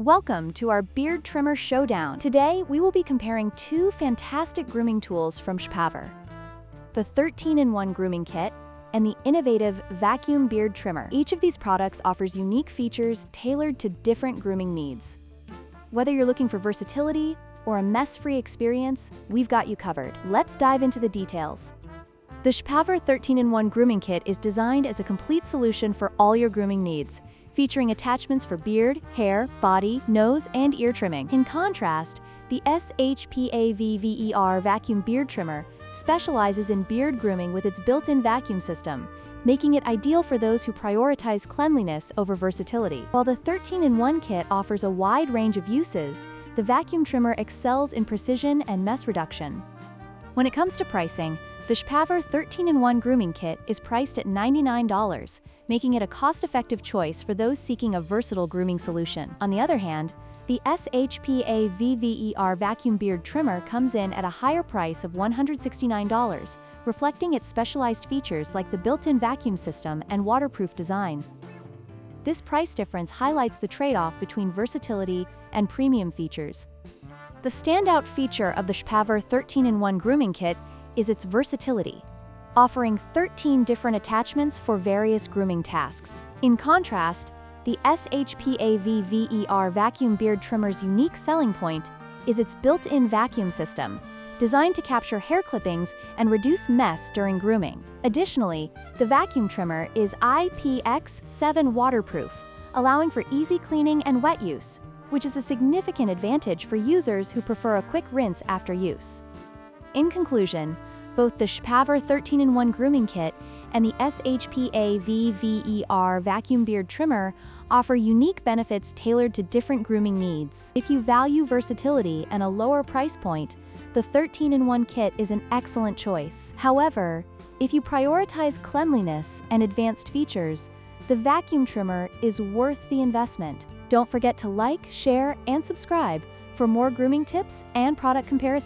Welcome to our Beard Trimmer Showdown. Today, we will be comparing two fantastic grooming tools from SHPAVVER: the 13-in-1 Grooming Kit and the innovative Vacuum Beard Trimmer. Each of these products offers unique features tailored to different grooming needs. Whether you're looking for versatility or a mess-free experience, we've got you covered. Let's dive into the details. The SHPAVVER 13-in-1 Grooming Kit is designed as a complete solution for all your grooming needs, featuring attachments for beard, hair, body, nose, and ear trimming. In contrast, the SHPAVVER Vacuum Beard Trimmer specializes in beard grooming with its built-in vacuum system, making it ideal for those who prioritize cleanliness over versatility. While the 13-in-1 kit offers a wide range of uses, the vacuum trimmer excels in precision and mess reduction. When it comes to pricing, the SHPAVVER 13-in-1 Grooming Kit is priced at $99, making it a cost-effective choice for those seeking a versatile grooming solution. On the other hand, the SHPAVVER Vacuum Beard Trimmer comes in at a higher price of $169, reflecting its specialized features like the built-in vacuum system and waterproof design. This price difference highlights the trade-off between versatility and premium features. The standout feature of the SHPAVVER 13-in-1 Grooming Kit is its versatility, offering 13 different attachments for various grooming tasks. In contrast, the SHPAVVER Vacuum Beard Trimmer's unique selling point is its built-in vacuum system, designed to capture hair clippings and reduce mess during grooming. Additionally, the vacuum trimmer is IPX7 waterproof, allowing for easy cleaning and wet use, which is a significant advantage for users who prefer a quick rinse after use. In conclusion, both the SHPAVVER 13-in-1 Grooming Kit and the SHPAVVER Vacuum Beard Trimmer offer unique benefits tailored to different grooming needs. If you value versatility and a lower price point, the 13-in-1 kit is an excellent choice. However, if you prioritize cleanliness and advanced features, the vacuum trimmer is worth the investment. Don't forget to like, share, and subscribe for more grooming tips and product comparisons.